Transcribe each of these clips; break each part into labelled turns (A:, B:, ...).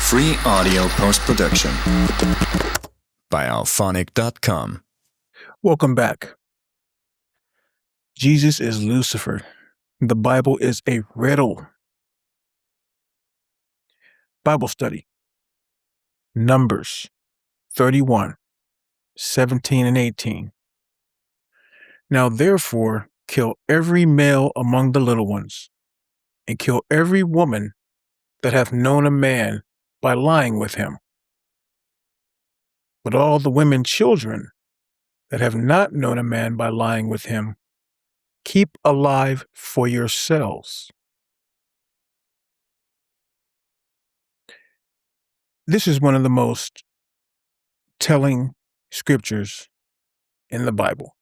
A: Free audio post-production by alphonic.com.
B: Welcome back. Jesus is Lucifer. The Bible is a riddle. Bible study. Numbers 31, 17 and 18. Now therefore kill every male among the little ones, and kill every woman that hath known a man by lying with him. But all the women children that have not known a man by lying with him, keep alive for yourselves. This is one of the most telling scriptures in the Bible.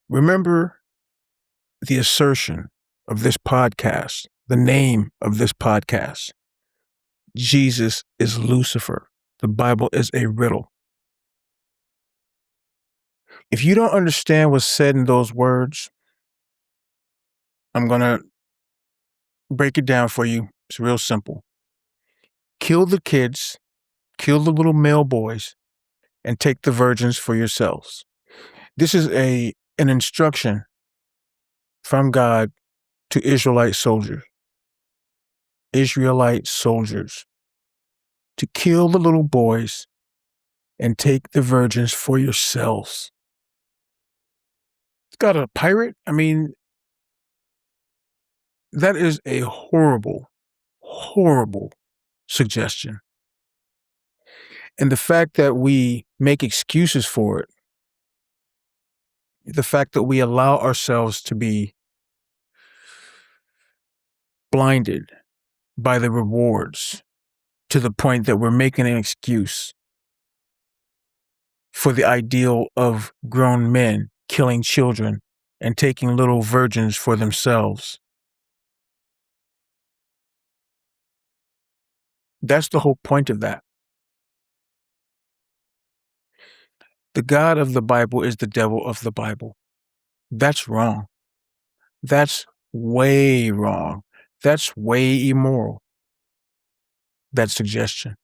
B: Remember the assertion of this podcast, the name of this podcast. Jesus is Lucifer. The Bible is a riddle. If you don't understand what's said in those words, I'm going to break it down for you. It's real simple. Kill the kids, kill the little male boys, and take the virgins for yourselves. This is an instruction from God to Israelite soldiers. Israelite soldiers to kill the little boys and take the virgins for yourselves. It's got a pirate. I mean, that is a horrible, horrible suggestion. And the fact that we make excuses for it, the fact that we allow ourselves to be blinded by the rewards to the point that we're making an excuse for the ideal of grown men killing children and taking little virgins for themselves. That's the whole point of that. The God of the Bible is the devil of the Bible. That's wrong. That's way wrong. That's way immoral. That suggestion.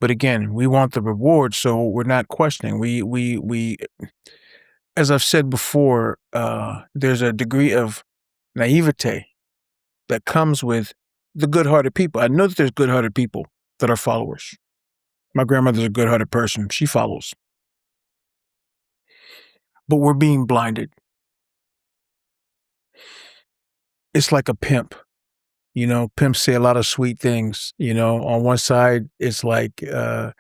B: But again, we want the reward, so we're not questioning. We as I've said before, there's a degree of naivete that comes with the good-hearted people. I know that there's good-hearted people that are followers. My grandmother's a good-hearted person. She follows. But we're being blinded. It's like a pimp. You know, pimps say a lot of sweet things. You know, on one side, it's like, yeah,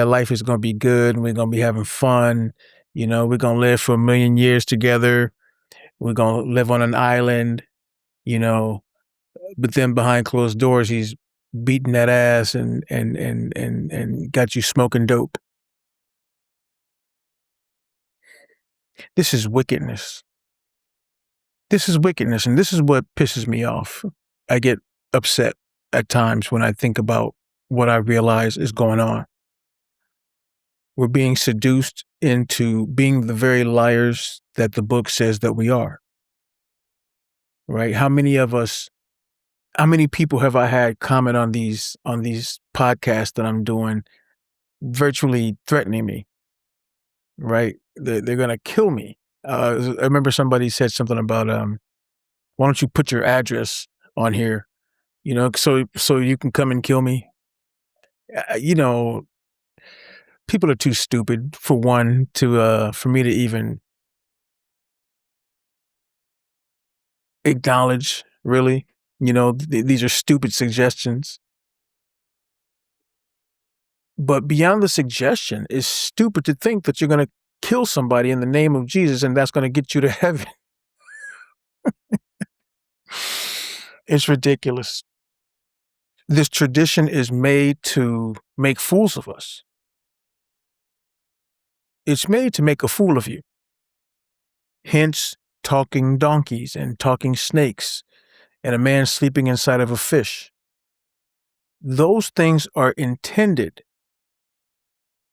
B: life is going to be good and we're going to be having fun. You know, we're going to live for 1 million years together. We're going to live on an island, but then behind closed doors, he's beating that ass and got you smoking dope. This is wickedness. This is wickedness, and this is what pisses me off. I get upset at times when I think about what I realize is going on. We're being seduced into being the very liars that the book says that we are. Right? How many people have I had comment on these podcasts that I'm doing, virtually threatening me? Right? They're going to kill me. I remember somebody said something about, why don't you put your address on here, so you can come and kill me? People are too stupid for me to even acknowledge, really. These are stupid suggestions. But beyond the suggestion, it's stupid to think that you're going to kill somebody in the name of Jesus and that's going to get you to heaven. It's ridiculous. This tradition is made to make fools of us. It's made to make a fool of you. Hence, talking donkeys and talking snakes and a man sleeping inside of a fish. Those things are intended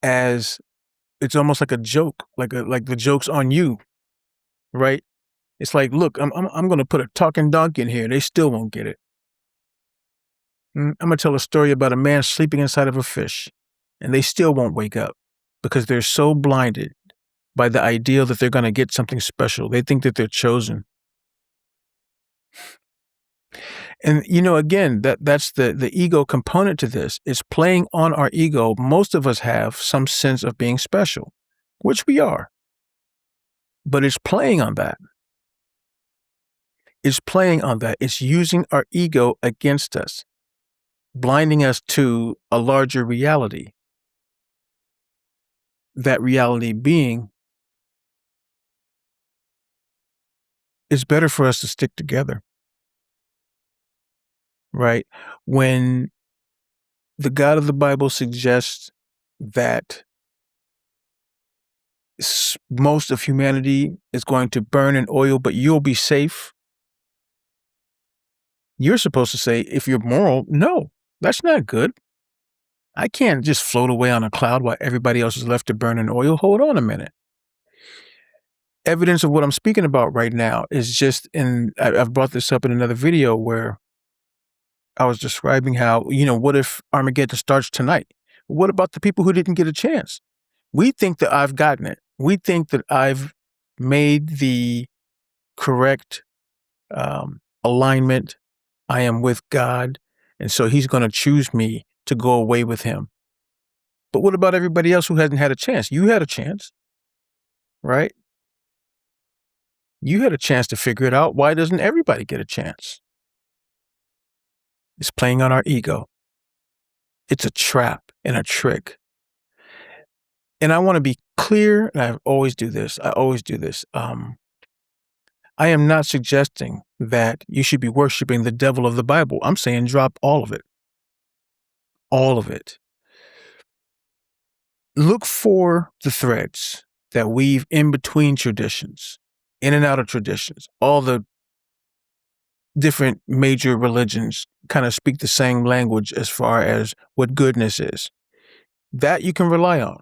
B: as, it's almost like a joke, like the joke's on you, right? It's like, look, I'm going to put a talking donkey in here. They still won't get it. I'm going to tell a story about a man sleeping inside of a fish, and they still won't wake up because they're so blinded by the idea that they're going to get something special. They think that they're chosen. And, again, that's the ego component to this. It's playing on our ego. Most of us have some sense of being special, which we are. But it's playing on that. It's playing on that. It's using our ego against us, blinding us to a larger reality. That reality being, it's better for us to stick together. Right? When the God of the Bible suggests that most of humanity is going to burn in oil, but you'll be safe, you're supposed to say, if you're moral, no, that's not good. I can't just float away on a cloud while everybody else is left to burn in oil. Hold on a minute. Evidence of what I'm speaking about right now is just I've brought this up in another video where I was describing how, what if Armageddon starts tonight? What about the people who didn't get a chance? We think that I've gotten it. We think that I've made the correct alignment. I am with God, and so he's going to choose me to go away with him. But what about everybody else who hasn't had a chance? You had a chance, right? You had a chance to figure it out. Why doesn't everybody get a chance? It's playing on our ego. It's a trap and a trick. And I want to be clear, and I always do this. I am not suggesting that you should be worshiping the devil of the Bible. I'm saying drop all of it. All of it. Look for the threads that weave in between traditions, in and out of traditions. All the different major religions kind of speak the same language as far as what goodness is. That you can rely on.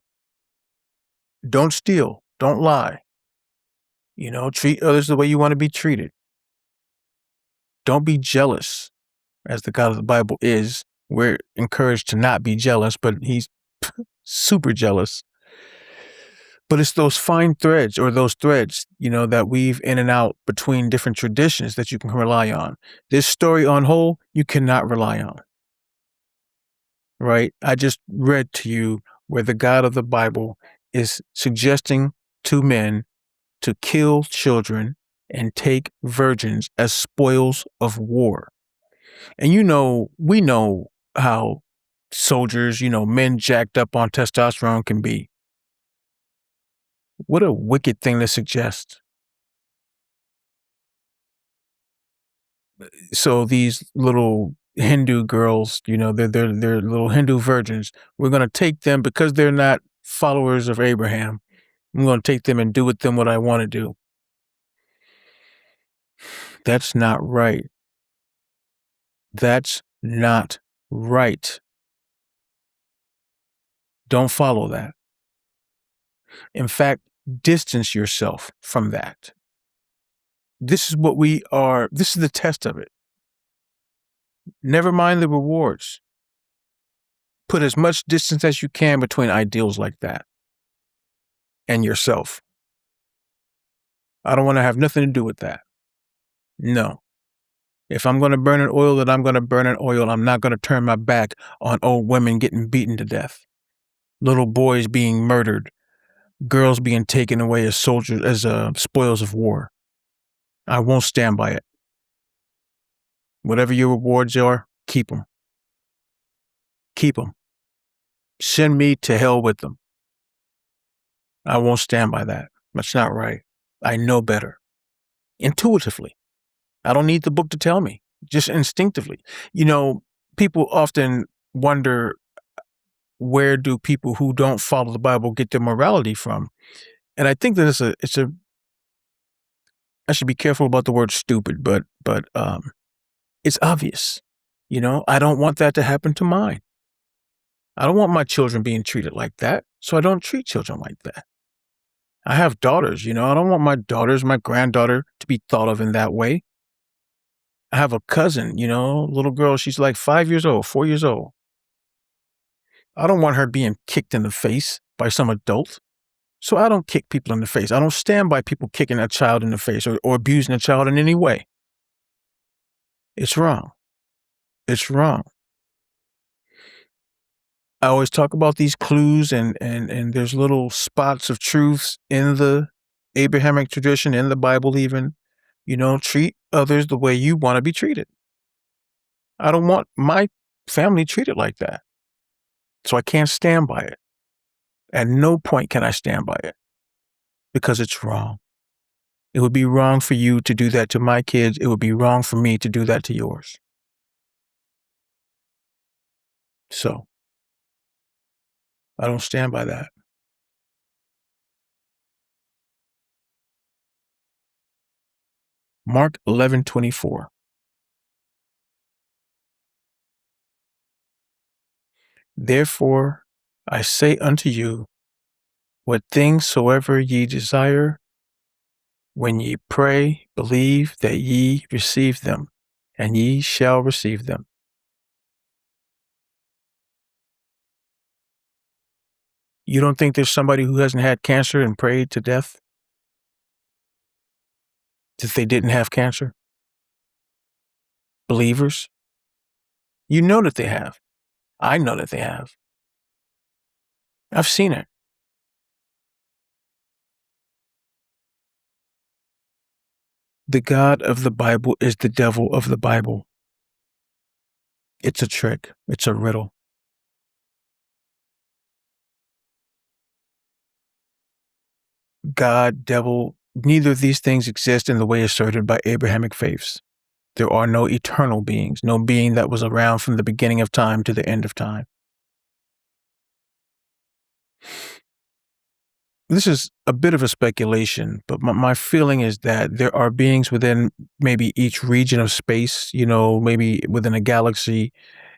B: Don't steal. Don't lie. Treat others the way you want to be treated. Don't be jealous, as the God of the Bible is. We're encouraged to not be jealous, but he's super jealous. But it's those fine threads or those threads, that weave in and out between different traditions that you can rely on. This story on whole, you cannot rely on. Right? I just read to you where the God of the Bible is suggesting to men to kill children and take virgins as spoils of war. And we know how soldiers, men jacked up on testosterone can be. What a wicked thing to suggest. So these little Hindu girls, they're little Hindu virgins. We're going to take them because they're not followers of Abraham. I'm going to take them and do with them what I want to do. That's not right. That's not right. Don't follow that. In fact, distance yourself from that. This is what we are. This is the test of it. Never mind the rewards. Put as much distance as you can between ideals like that and yourself. I don't want to have nothing to do with that. No. If I'm going to burn in oil, then I'm going to burn in oil. I'm not going to turn my back on old women getting beaten to death, little boys being murdered, girls being taken away as soldiers, as spoils of war. I won't stand by it. Whatever your rewards are, keep them. Keep them. Send me to hell with them. I won't stand by that. That's not right. I know better. Intuitively. I don't need the book to tell me. Just instinctively. People often wonder, where do people who don't follow the Bible get their morality from? And I think that I should be careful about the word stupid, but it's obvious. I don't want that to happen to mine. I don't want my children being treated like that, so I don't treat children like that. I have daughters, I don't want my daughters, my granddaughter to be thought of in that way. I have a cousin, little girl, she's like 5 years old, 4 years old. I don't want her being kicked in the face by some adult. So I don't kick people in the face. I don't stand by people kicking a child in the face or abusing a child in any way. It's wrong. It's wrong. I always talk about these clues and there's little spots of truths in the Abrahamic tradition, in the Bible even. Treat others the way you want to be treated. I don't want my family treated like that. So I can't stand by it. At no point can I stand by it because it's wrong. It would be wrong for you to do that to my kids. It would be wrong for me to do that to yours. So I don't stand by that. Mark 11:24. Therefore I say unto you, what things soever ye desire, when ye pray, believe that ye receive them, and ye shall receive them. You don't think there's somebody who hasn't had cancer and prayed to death that they didn't have cancer? Believers? You know that they have. I know that they have. I've seen it. The God of the Bible is the devil of the Bible. It's a trick. It's a riddle. God, devil, neither of these things exist in the way asserted by Abrahamic faiths. There are no eternal beings, no being that was around from the beginning of time to the end of time. This is a bit of a speculation, but my feeling is that there are beings within maybe each region of space, maybe within a galaxy,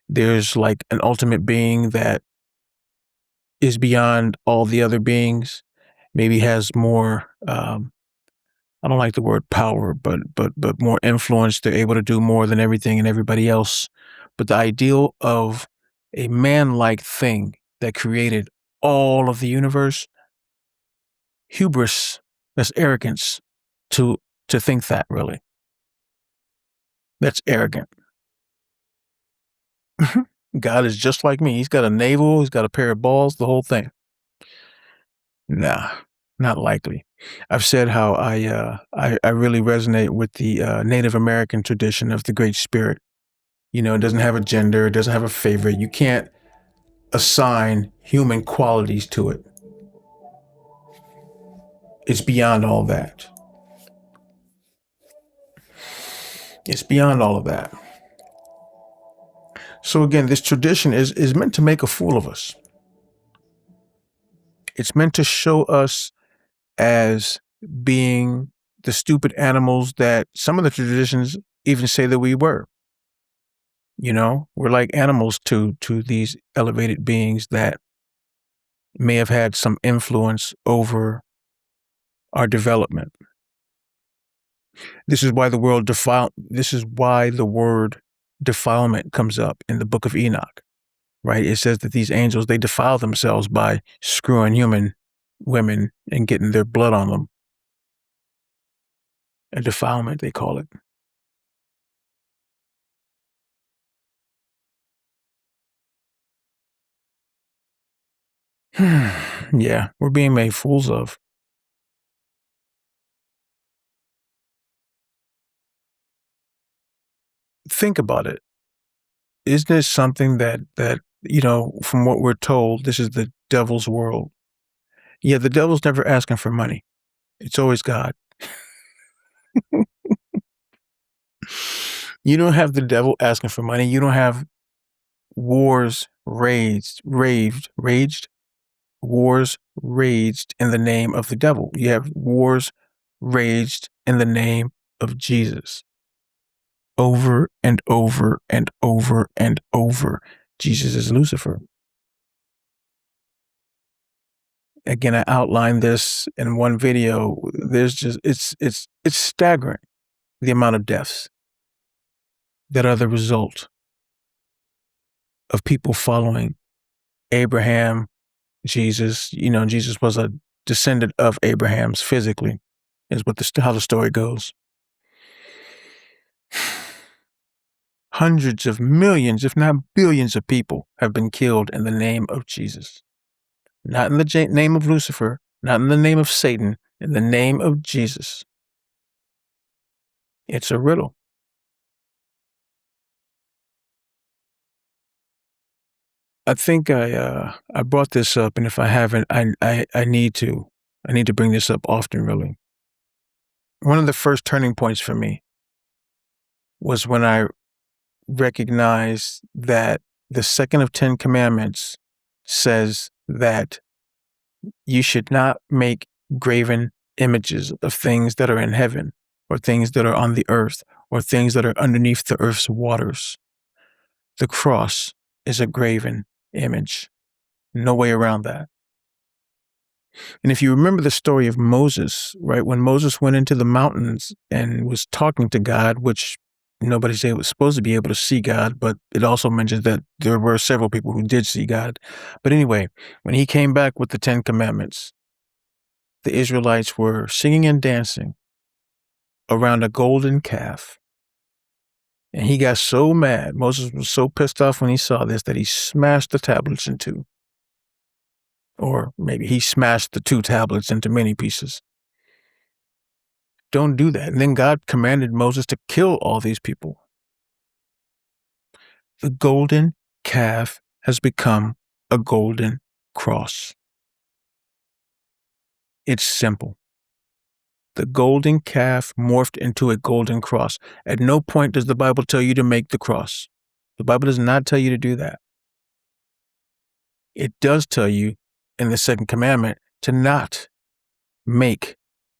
B: there's like an ultimate being that is beyond all the other beings, maybe has more, I don't like the word power, but more influence. They're able to do more than everything and everybody else. But the ideal of a man-like thing that created all of the universe, hubris, that's arrogance to think that, really. That's arrogant. God is just like me. He's got a navel, he's got a pair of balls, the whole thing. Nah, not likely. I've said how I really resonate with the Native American tradition of the Great Spirit. It doesn't have a gender, it doesn't have a favorite. You can't assign human qualities to it. It's beyond all that. It's beyond all of that. So again, this tradition is meant to make a fool of us. It's meant to show us as being the stupid animals that some of the traditions even say that we were. We're like animals to these elevated beings that may have had some influence over our development. This is why the word defilement comes up in the book of Enoch, right? It says that these angels, they defile themselves by screwing human women and getting their blood on them. A defilement, they call it. Yeah, we're being made fools of. Think about it. Isn't this something that from what we're told, this is the devil's world? Yeah, the devil's never asking for money. It's always God. You don't have the devil asking for money. You don't have wars wars raged in the name of the devil. You have wars raged in the name of Jesus. Over and over and over and over. Jesus is Lucifer. Again, I outlined this in one video. There's just, it's staggering, the amount of deaths. that are the result of people following Abraham, Jesus. Jesus was a descendant of Abraham's physically, is how the story goes. Hundreds of millions, if not billions of people have been killed in the name of Jesus. Not in the name of Lucifer, not in the name of Satan, in the name of Jesus. It's a riddle. I think I brought this up, and if I haven't, I need to bring this up often, really. One of the first turning points for me was when I recognized that the second of 10 commandments says that you should not make graven images of things that are in heaven, or things that are on the earth, or things that are underneath the earth's waters. The cross is a graven image. No way around that. And if you remember the story of Moses, right, when Moses went into the mountains and was talking to God, which nobody said was supposed to be able to see God, but it also mentions that there were several people who did see God. But anyway, when he came back with the 10 commandments, the Israelites were singing and dancing around a golden calf. And he got so mad, Moses was so pissed off when he saw this, that he smashed the tablets in two. Or maybe he smashed the 2 tablets into many pieces. Don't do that. And then God commanded Moses to kill all these people. The golden calf has become a golden cross. It's simple. The golden calf morphed into a golden cross. At no point does the Bible tell you to make the cross. The Bible does not tell you to do that. It does tell you in the second commandment to not make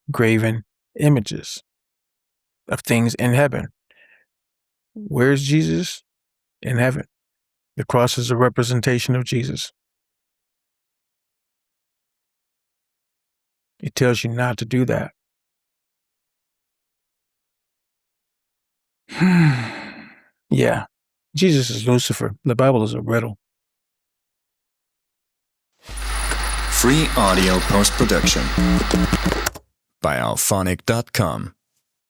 B: graven images of things in heaven. Where's Jesus? In heaven. The cross is a representation of Jesus. It tells you not to do that. Yeah, Jesus is Lucifer. The Bible is a riddle.
A: Free audio post-production by alphonic.com.